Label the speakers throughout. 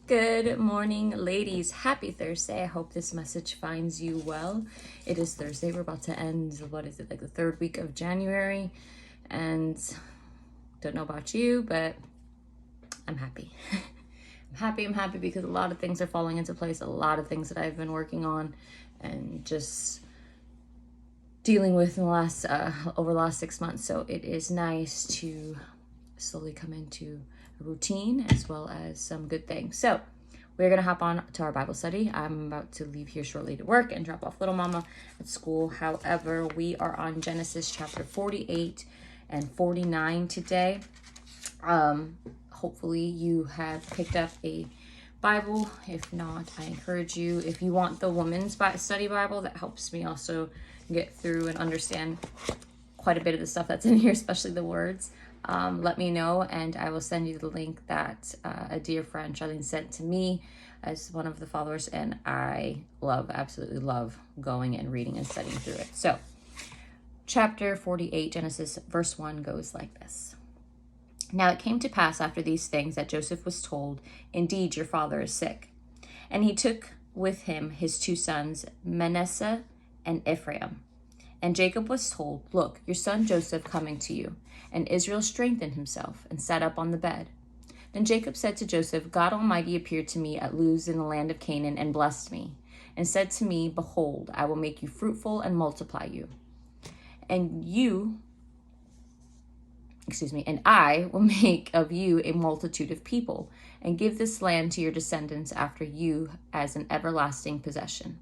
Speaker 1: Good morning, ladies. Happy Thursday. I hope this message finds you well. It is Thursday. We're about to end, what is it, like the third week of January. And don't know about you, but I'm happy. I'm happy because a lot of things are falling into place. A lot of things that I've been working on and just dealing with in the last, over the last 6 months. So it is nice to slowly come into a routine as well as some good things. So we're going to hop on to our Bible study. I'm about to leave here shortly to work and drop off little mama at school. However, we are on Genesis chapter 48 and 49 today. Hopefully you have picked up a Bible. If not, I encourage you, if you want the women's study Bible, that helps me also get through and understand quite a bit of the stuff that's in here, especially the words. Let me know and I will send you the link that a dear friend Charlene sent to me as one of the followers, and I absolutely love going and reading and studying through it. So chapter 48, Genesis, verse 1 goes like this. Now it came to pass after these things that Joseph was told, "Indeed, your father is sick." And he took with him his two sons, Manasseh and Ephraim. And Jacob was told, "Look, your son Joseph coming to you." And Israel strengthened himself and sat up on the bed. Then Jacob said to Joseph, "God Almighty appeared to me at Luz in the land of Canaan and blessed me, and said to me, Behold, I will make you fruitful and multiply you. And I will make of you a multitude of people, and give this land to your descendants after you as an everlasting possession."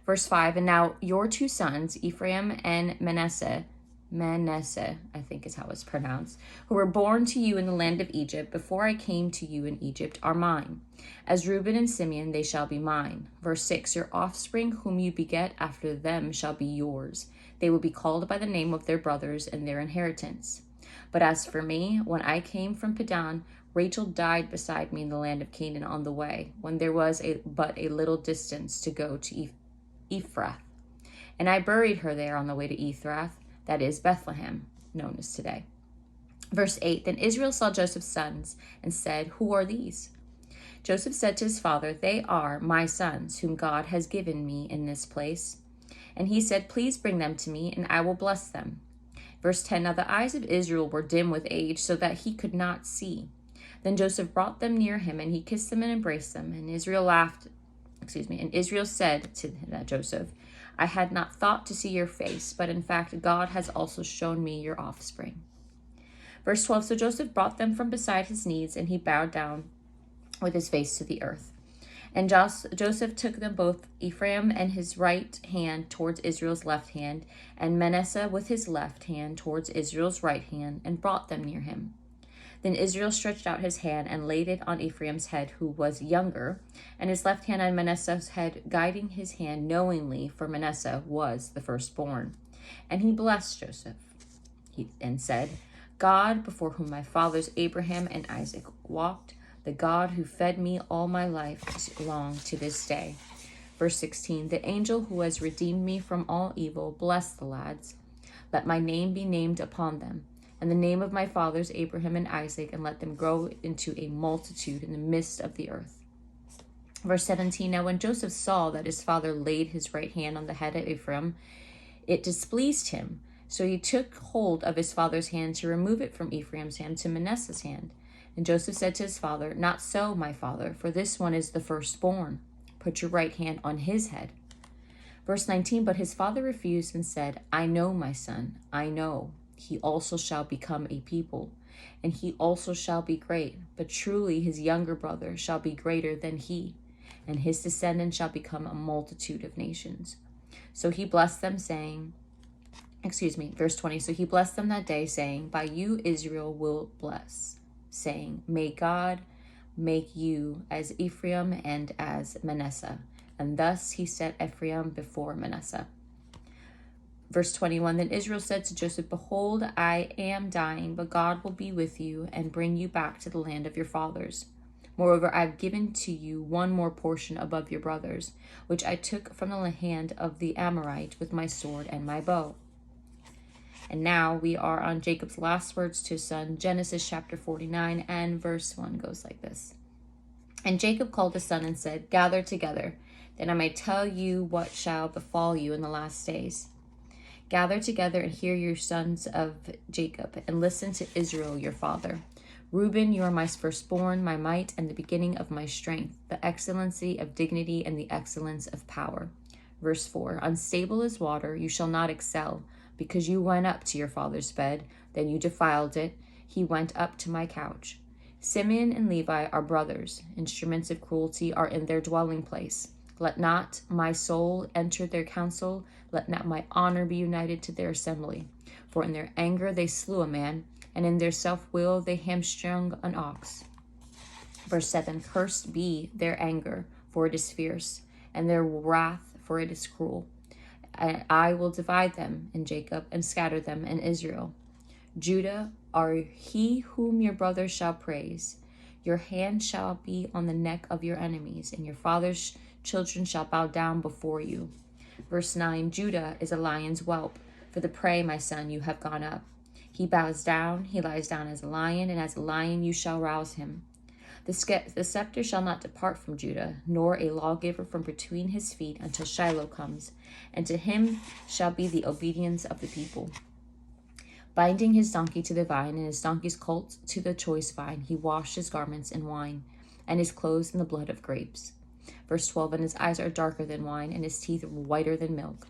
Speaker 1: Verse 5, and now your two sons, Ephraim and Manasseh, I think is how it's pronounced, who were born to you in the land of Egypt before I came to you in Egypt, are mine. As Reuben and Simeon, they shall be mine. Verse 6, your offspring whom you beget after them shall be yours. They will be called by the name of their brothers and their inheritance. But as for me, when I came from Padan, Rachel died beside me in the land of Canaan on the way, when there was but a little distance to go to Ephrath. And I buried her there on the way to Ephrath, that is Bethlehem, known as today. Verse 8, then Israel saw Joseph's sons and said, Who are these? Joseph said to his father, They are my sons, whom God has given me in this place. And he said, Please bring them to me, and I will bless them. Verse 10, now the eyes of Israel were dim with age, so that he could not see. Then Joseph brought them near him, and he kissed them and embraced them. And Israel said to Joseph, I had not thought to see your face, but in fact God has also shown me your offspring. Verse 12, so Joseph brought them from beside his knees, and he bowed down with his face to the earth. And Joseph took them both, Ephraim and his right hand towards Israel's left hand, and Manasseh with his left hand towards Israel's right hand, and brought them near him. Then Israel stretched out his hand and laid it on Ephraim's head, who was younger, and his left hand on Manasseh's head, guiding his hand knowingly, for Manasseh was the firstborn. And he blessed Joseph and said, God, before whom my fathers Abraham and Isaac walked, the God who fed me all my life long to this day. Verse 16, the angel who has redeemed me from all evil, bless the lads. Let my name be named upon them, and the name of my fathers Abraham and Isaac, and let them grow into a multitude in the midst of the earth. Verse 17, now when Joseph saw that his father laid his right hand on the head of Ephraim, it displeased him. So he took hold of his father's hand to remove it from Ephraim's hand to Manasseh's hand. And Joseph said to his father, Not so, my father, for this one is the firstborn. Put your right hand on his head. Verse 19, but his father refused and said, I know, my son, I know. He also shall become a people, and he also shall be great. But truly his younger brother shall be greater than he, and his descendants shall become a multitude of nations. So he blessed them, verse 20, so he blessed them that day, saying, By you Israel will bless, saying, May God make you as Ephraim and as Manasseh. And thus he set Ephraim before Manasseh. Verse 21, then Israel said to Joseph, Behold, I am dying, but God will be with you and bring you back to the land of your fathers. Moreover, I have given to you one more portion above your brothers, which I took from the hand of the Amorite with my sword and my bow. And now we are on Jacob's last words to his son, Genesis chapter 49, and verse 1 goes like this. And Jacob called his son and said, Gather together, that I may tell you what shall befall you in the last days. Gather together and hear, your sons of Jacob, and listen to Israel your father. Reuben, you are my firstborn, my might, and the beginning of my strength, the excellency of dignity and the excellence of power. Verse 4, Unstable as water, you shall not excel, because you went up to your father's bed, then you defiled it. He went up to my couch. Simeon and Levi are brothers. Instruments of cruelty are in their dwelling place. Let not my soul enter their council. Let not my honor be united to their assembly. For in their anger they slew a man, and in their self-will they hamstrung an ox. Verse 7, Cursed be their anger, for it is fierce, and their wrath, for it is cruel. And I will divide them in Jacob and scatter them in Israel. Judah are he whom your brothers shall praise. Your hand shall be on the neck of your enemies, and your father's children shall bow down before you. Verse 9, Judah is a lion's whelp. For the prey, my son, you have gone up. He bows down, he lies down as a lion, and as a lion you shall rouse him. The scepter shall not depart from Judah, nor a lawgiver from between his feet until Shiloh comes, and to him shall be the obedience of the people. Binding his donkey to the vine, and his donkey's colt to the choice vine, he washed his garments in wine, and his clothes in the blood of grapes. Verse 12, And his eyes are darker than wine, and his teeth whiter than milk.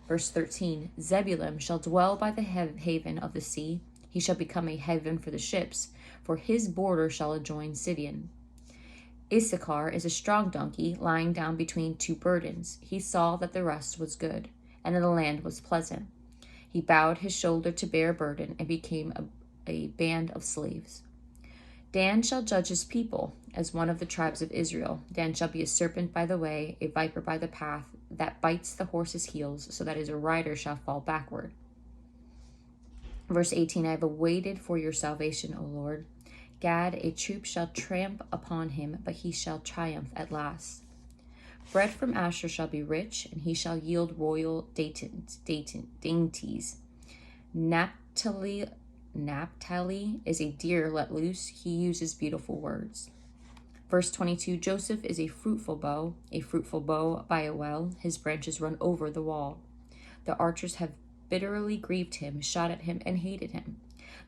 Speaker 1: Verse 13, Zebulun shall dwell by the haven of the sea. He shall become a haven for the ships, for his border shall adjoin Sidon. Issachar is a strong donkey, lying down between two burdens. He saw that the rest was good, and that the land was pleasant. He bowed his shoulder to bear a burden, and became a band of slaves. Dan shall judge his people as one of the tribes of Israel. Dan shall be a serpent by the way, a viper by the path, that bites the horse's heels, so that his rider shall fall backward. Verse 18, I have awaited for your salvation, O Lord. Gad, a troop shall tramp upon him, but he shall triumph at last. Bread from Asher shall be rich, and he shall yield royal dainties. Naphtali is a deer let loose. He uses beautiful words. Verse 22, Joseph is a fruitful bow by a well. His branches run over the wall. The archers have bitterly grieved him, shot at him, and hated him.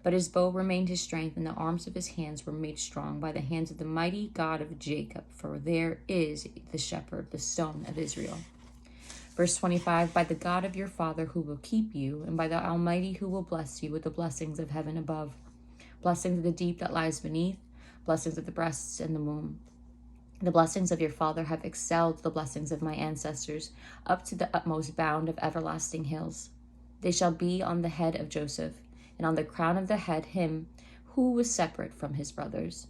Speaker 1: But his bow remained his strength, and the arms of his hands were made strong by the hands of the mighty God of Jacob. For there is the shepherd, the stone of Israel. Verse 25, By the God of your father who will keep you, and by the Almighty who will bless you with the blessings of heaven above, blessings of the deep that lies beneath, blessings of the breasts and the womb. The blessings of your father have excelled the blessings of my ancestors, up to the utmost bound of everlasting hills. They shall be on the head of Joseph, and on the crown of the head him who was separate from his brothers.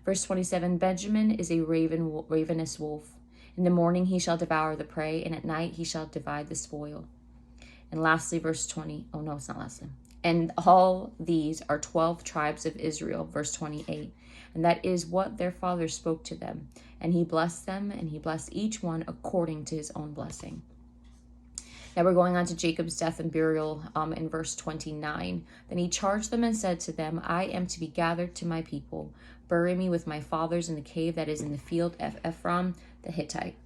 Speaker 1: Verse 27, Benjamin is a ravenous wolf. In the morning he shall devour the prey, and at night he shall divide the spoil. And lastly, verse 20, oh no, it's not lastly. And all these are 12 tribes of Israel, verse 28. And that is what their father spoke to them. And he blessed them, and he blessed each one according to his own blessing. Now we're going on to Jacob's death and burial in verse 29. Then he charged them and said to them, I am to be gathered to my people. Bury me with my fathers in the cave that is in the field of Ephron the Hittite,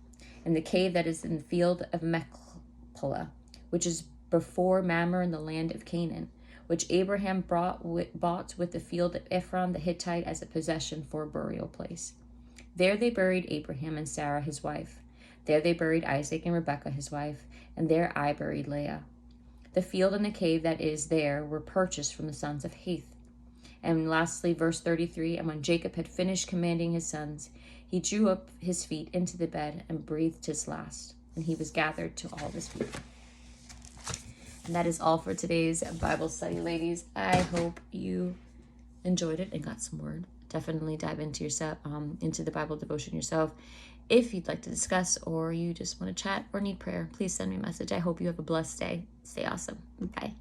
Speaker 1: in the cave that is in the field of Machpelah, which is before Mamre in the land of Canaan, which Abraham bought with the field of Ephron the Hittite as a possession for a burial place. There they buried Abraham and Sarah his wife. There they buried Isaac and Rebekah his wife, and there I buried Leah. The field and the cave that is there were purchased from the sons of Heth. And lastly, verse 33, And when Jacob had finished commanding his sons, he drew up his feet into the bed and breathed his last, and he was gathered to all his people. And that is all for today's Bible study, ladies. I hope you enjoyed it and got some word. Definitely dive into yourself, into the Bible devotion yourself. If you'd like to discuss, or you just want to chat or need prayer, please send me a message. I hope you have a blessed day. Stay awesome. Bye.